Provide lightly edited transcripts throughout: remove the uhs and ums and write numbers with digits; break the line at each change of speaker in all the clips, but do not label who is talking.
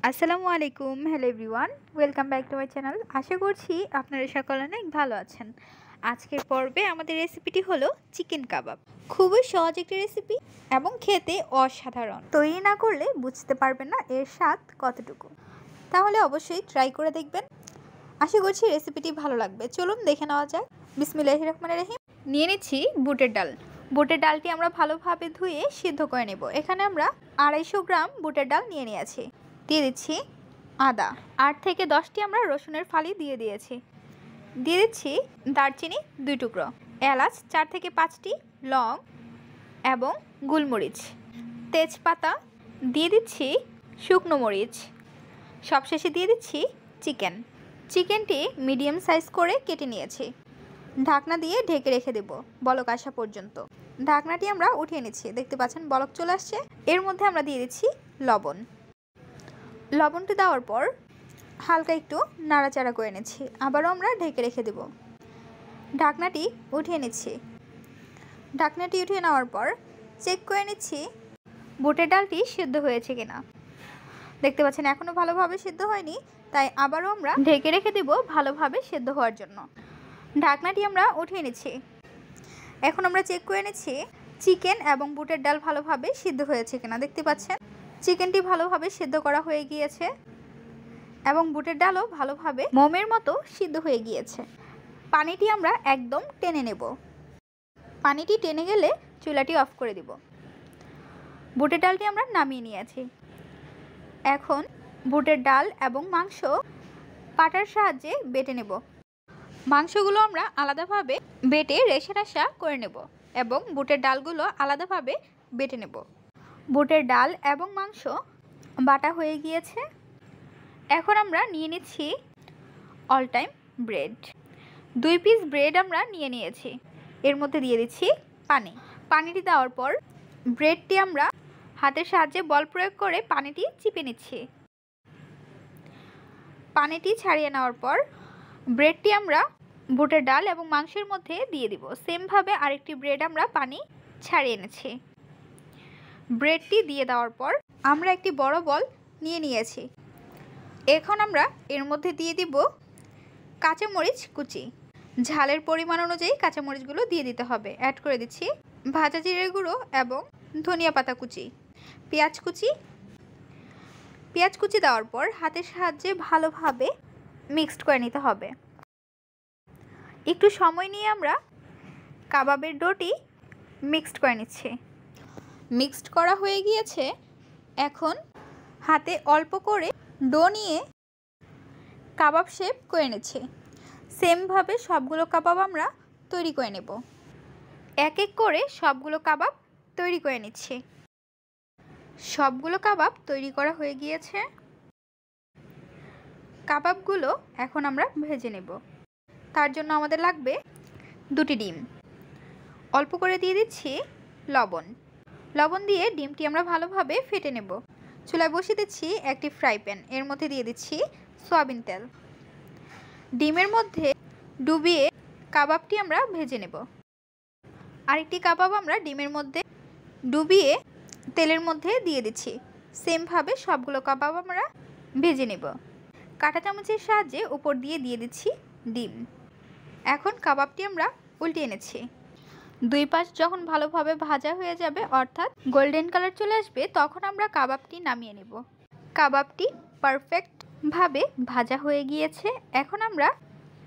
আসসালামু আলাইকুম, hello everyone, welcome back to my channel. আশা করছি আপনারা সকলে অনেক ভালো আছেন। আজকের পর্বে আমাদের রেসিপিটি হলো চিকেন কাবাব। খুবই সহজ একটি রেসিপি এবং খেতে অসাধারণ। তৈরি না করলে বুঝতে পারবেন না এর স্বাদ কতটুকু। তাহলে অবশ্যই ট্রাই করে দেখবেন। আশা করছি রেসিপিটি ভালো লাগবে। চলুন দেখে নেওয়া যাক। বিসমিল্লাহির রহমানির রহিম। নিয়ে নিচ্ছি বুটের ডাল। বুটের ডালটি আমরা ভালোভাবে ধুয়ে সিদ্ধ করে নেব। এখানে আমরা 250 গ্রাম বুটের ডাল নিয়ে নিয়েছি। দিয়ে দিচ্ছি আদা, 8 থেকে 10টি আমরা রসুনের ফালি দিয়ে দিয়েছি। দিয়ে দিচ্ছি দারচিনি 2 টুকরো, এলাচ 4 থেকে 5টি, লং এবং গোলমরিচ, তেজপাতা, দিয়ে দিচ্ছি শুকনো মরিচ, সবশেষে দিয়ে দিচ্ছি চিকেনটি মিডিয়াম সাইজ করে কেটে নিয়েছি। ঢাকনা দিয়ে ঢেকে রেখে দেব বলক আসা পর্যন্ত। ঢাকনাটি আমরা উঠিয়ে নিচ্ছি। দেখতে পাচ্ছেন বলক চলে আসছে। এর মধ্যে আমরা দিয়ে দিচ্ছি লবণটি দেওয়ার পর হালকা একটু নাড়াচাড়া করে নিচ্ছি। আবারও আমরা ঢেকে রেখে দেব। ঢাকনাটি উঠিয়ে নিচ্ছি। ঢাকনাটি উঠিয়ে নেওয়ার পর চেক করে নিচ্ছি বুটের ডালটি সিদ্ধ হয়েছে কিনা। দেখতে পাচ্ছেন এখনও ভালোভাবে সিদ্ধ হয়নি, তাই আবারও আমরা ঢেকে রেখে দেব ভালোভাবে সিদ্ধ হওয়ার জন্য। ঢাকনাটি আমরা উঠিয়ে নিচ্ছি। এখন আমরা চেক করে নিচ্ছি চিকেন এবং বুটের ডাল ভালোভাবে সিদ্ধ হয়েছে কিনা। দেখতে পাচ্ছেন চিকেনটি ভালোভাবে সিদ্ধ করা হয়ে গিয়েছে এবং বুটের ডালও ভালোভাবে মোমের মতো সিদ্ধ হয়ে গিয়েছে। পানিটি আমরা একদম টেনে নেব। পানিটি টেনে গেলে চুলাটি অফ করে দিব। বুটের ডালটি আমরা নামিয়ে নিয়েছি। এখন বুটের ডাল এবং মাংস পাটার সাহায্যে বেটে নেব। মাংসগুলো আমরা আলাদাভাবে বেটে রেশা করে নেব এবং বুটের ডালগুলো আলাদাভাবে বেটে নেব। বুটের ডাল এবং মাংস বাটা হয়ে গিয়েছে। এখন আমরা নিয়ে নিচ্ছি all time bread. 2 piece bread আমরা নিয়ে নিয়েছি। এর মধ্যে দিয়ে দিচ্ছি পানিটি দেওয়ার পর ব্রেডটি আমরা হাতের সাহায্যে বল প্রয়োগ করে পানিটি চিপে নিচ্ছি। পানিটি ছাড়িয়ে নেওয়ার পর ব্রেডটি আমরা বুটের ডাল এবং মাংসের মধ্যে দিয়ে দিব। সেমভাবে আরেকটি ব্রেড আমরা পানি ছাড়িয়ে এনেছি। ব্রেডটি দিয়ে দেওয়ার পর আমরা একটি বড় বল নিয়ে নিয়েছি। এখন আমরা এর মধ্যে দিয়ে দিব কাঁচামরিচ কুচি। ঝালের পরিমাণ অনুযায়ী কাঁচামরিচগুলো দিয়ে দিতে হবে। অ্যাড করে দিচ্ছি ভাজা জিরের গুঁড়ো এবং ধনিয়া পাতা কুচি, পেঁয়াজ কুচি দেওয়ার পর হাতের সাহায্যে ভালোভাবে মিক্সড করে নিতে হবে। একটু সময় নিয়ে আমরা কাবাবের ডোটি মিক্সড করে নিচ্ছি। মিক্সড করা হয়ে গিয়েছে। এখন হাতে অল্প করে ডো নিয়ে কাবাব শেপ করে নিচ্ছি। সেমভাবে সবগুলো কাবাব আমরা তৈরি করে নেব। এক এক করে সবগুলো কাবাব তৈরি করে নিচ্ছি। সবগুলো কাবাব তৈরি করা হয়ে গিয়েছে। কাবাবগুলো এখন আমরা ভেজে নেব। তার জন্য আমাদের লাগবে 2টি ডিম। অল্প করে দিয়ে দিচ্ছি লবণ দিয়ে ডিমটি আমরা ভালোভাবে ফেটে নেব। চুলায় বসিয়ে দিচ্ছি একটি ফ্রাই প্যান। এর মধ্যে দিয়ে দিচ্ছি সয়াবিন তেল। ডিমের মধ্যে ডুবিয়ে কাবাবটি আমরা ভেজে নেব। আরেকটি কাবাব আমরা ডিমের মধ্যে ডুবিয়ে তেলের মধ্যে দিয়ে দিচ্ছি। সেমভাবে সবগুলো কাবাব আমরা ভেজে নেব। কাঁটা চামচের সাহায্যে উপর দিয়ে দিচ্ছি ডিম। এখন কাবাবটি আমরা উল্টিয়ে এনেছি। 2 পাশ যখন ভালোভাবে ভাজা হয়ে যাবে, অর্থাৎ গোল্ডেন কালার চলে আসবে, তখন আমরা কাবাবটি নামিয়ে নেব। কাবাবটি পারফেক্টভাবে ভাজা হয়ে গিয়েছে। এখন আমরা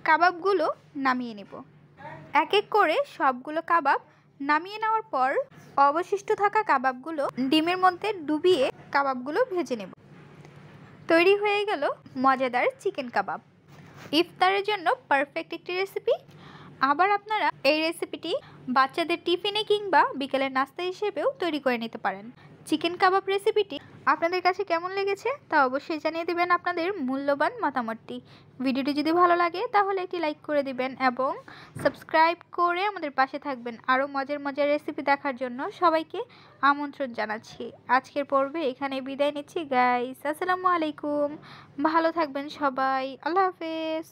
কাবাবগুলো নামিয়ে নেব। এক এক করে সবগুলো কাবাব নামিয়ে নেওয়ার পর অবশিষ্ট থাকা কাবাবগুলো ডিমের মধ্যে ডুবিয়ে কাবাবগুলো ভেজে নেব। তৈরি হয়ে গেল মজাদার চিকেন কাবাব। ইফতারের জন্য পারফেক্ট একটি রেসিপি। আবার আপনারা এই রেসিপিটি বাচ্চাদের টিফিনে কিংবা বিকেলের নাস্তা হিসেবেও তৈরি করে নিতে পারেন। চিকেন কাবাব রেসিপিটি আপনাদের কাছে কেমন লেগেছে তা অবশ্যই জানিয়ে দেবেন আপনাদের মূল্যবান মতামতটি। ভিডিওটি যদি ভালো লাগে তাহলে একটি লাইক করে দিবেন এবং সাবস্ক্রাইব করে আমাদের পাশে থাকবেন। আরও মজার রেসিপি দেখার জন্য সবাইকে আমন্ত্রণ জানাচ্ছি। আজকের পর্বে এখানে বিদায় নিচ্ছি গাইস। আসসালামু আলাইকুম। ভালো থাকবেন সবাই। আল্লাহ হাফেজ।